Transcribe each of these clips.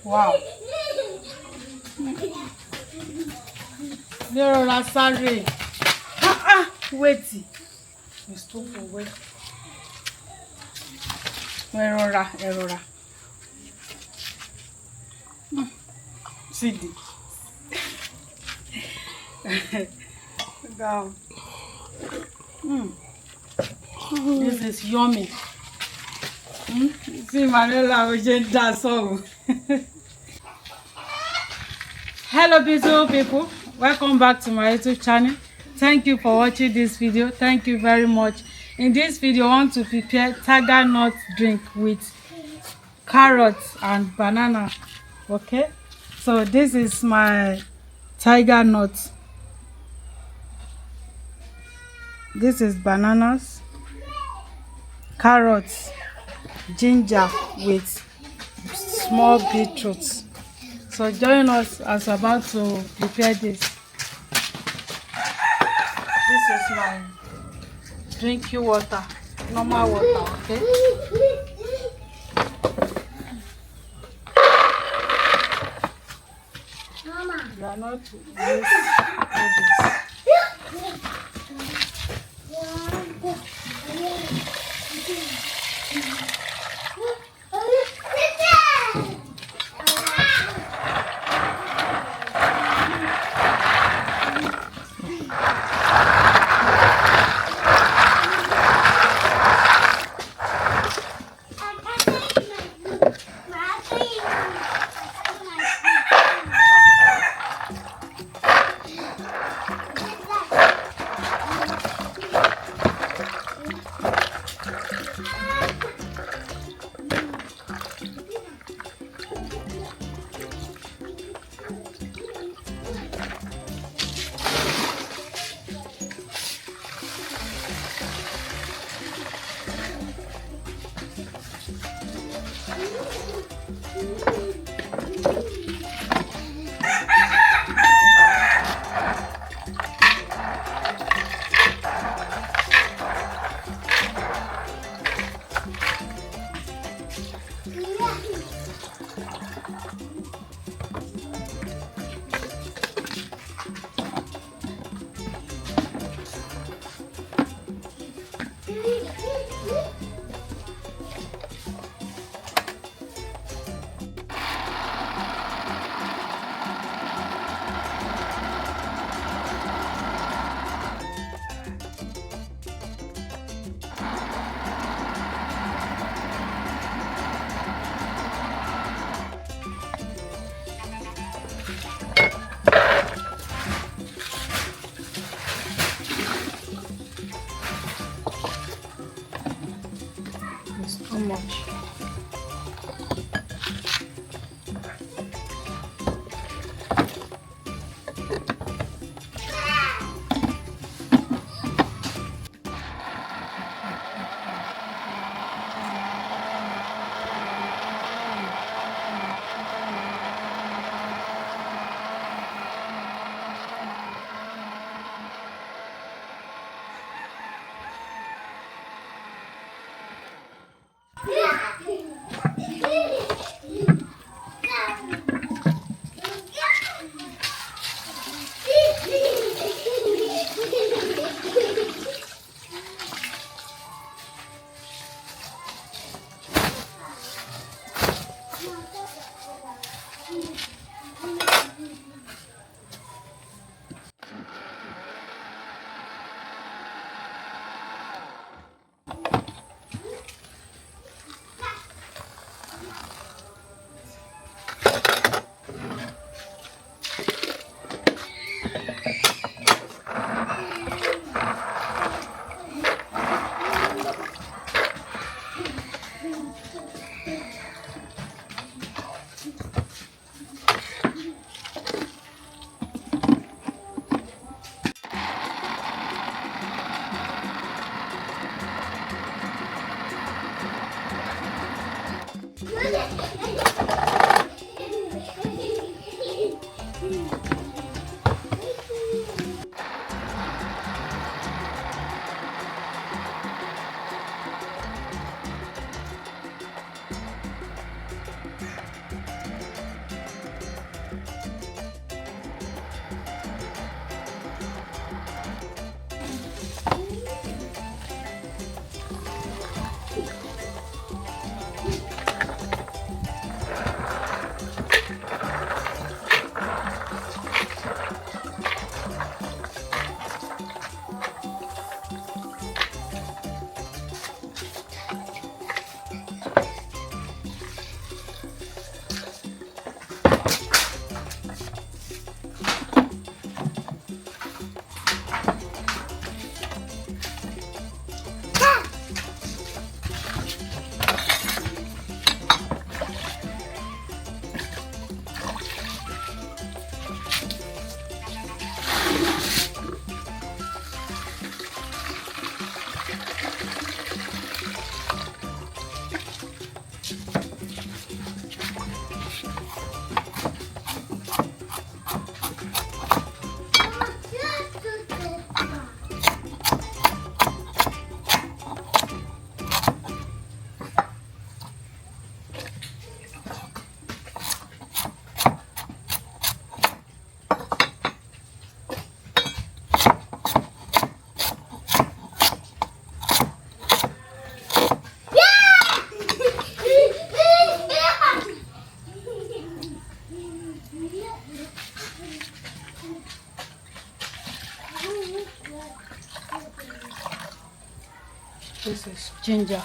Wow. There are sorry. Wait. You stop for wait. Erora. See Down. This is yummy. See, Emmanuella, we just dance so. Hello, beautiful people. Welcome back to my YouTube channel. Thank you for watching this video. Thank you very much. In this video, I want to prepare Tigernut drink with carrots and banana. Okay, so this is my Tigernut. This is bananas, carrots, ginger with small beetroot. So join us as we're about to prepare this. This is my drinking water, normal water, okay? Mama. You are not used to this. This is ginger.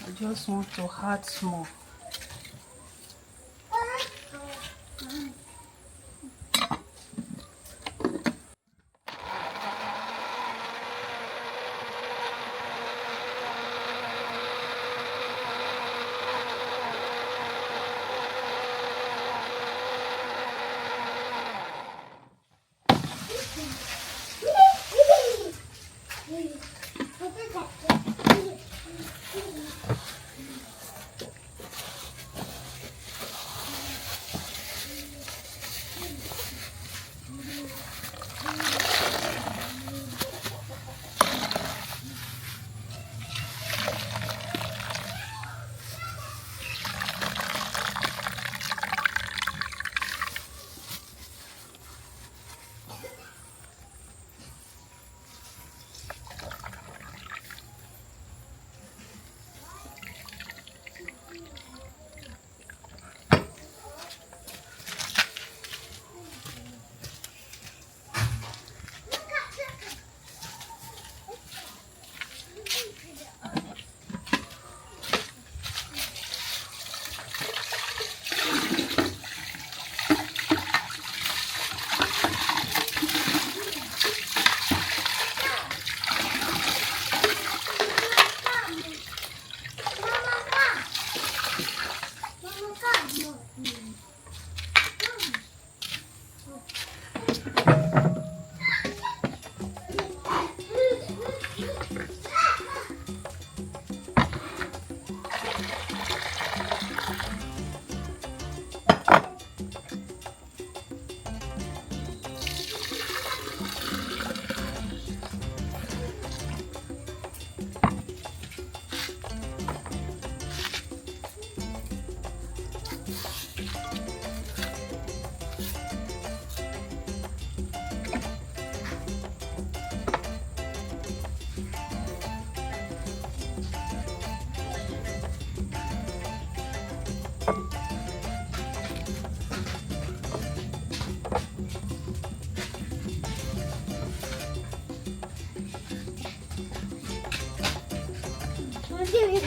I just want to add small.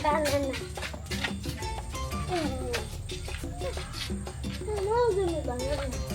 banana. No, give me banana.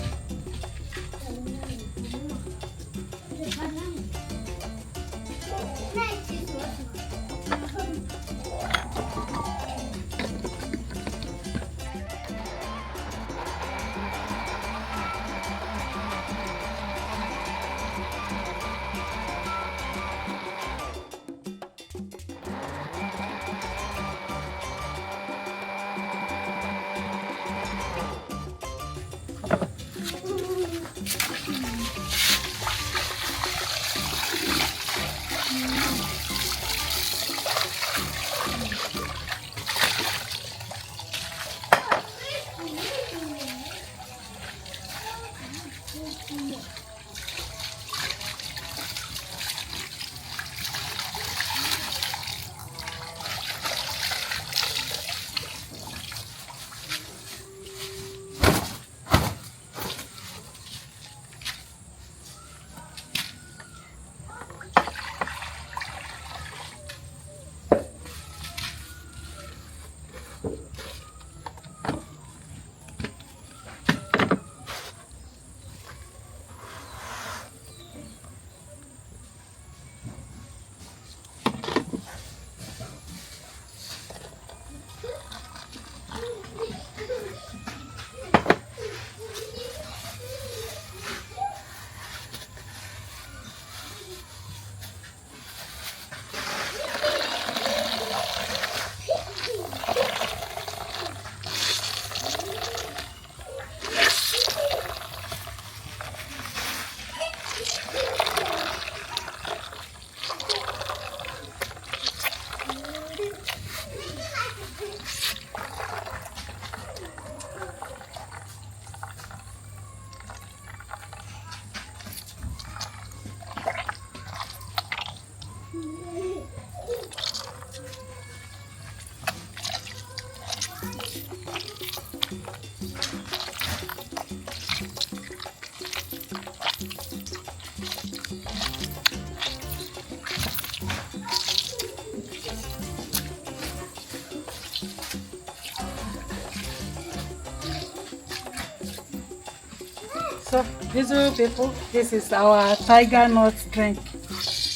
So, beautiful people, this is our tiger nut drink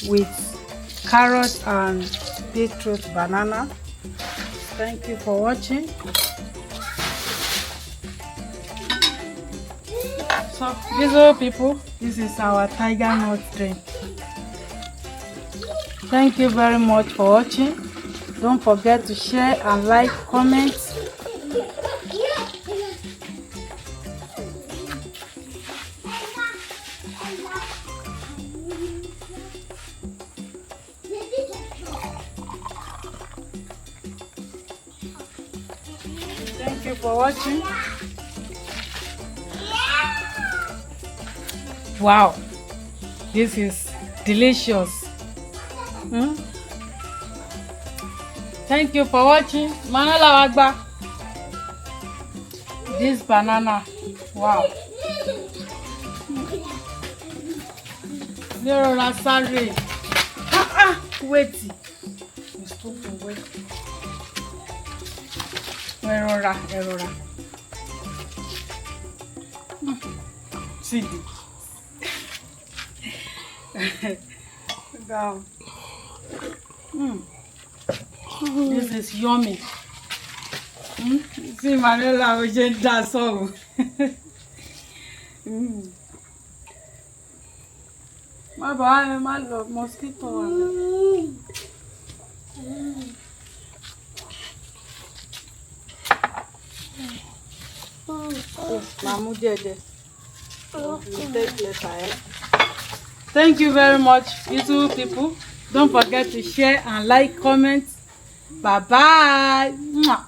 with carrot and beetroot banana. Thank you for watching. So, beautiful people, this is our tiger nut drink. Thank you very much for watching. Don't forget to share and like, comment. Thank you for watching. Wow, this is delicious. Thank you for watching. Emmanuella Wagba. This banana. Wow. Leah, sorry. Wait. Wait. Erora. See. Down. This is yummy. See, Emmanuella, we just dance all. My boy, my love, mosquito. Thank you very much, beautiful people. Don't forget to share and like, comment. Bye bye.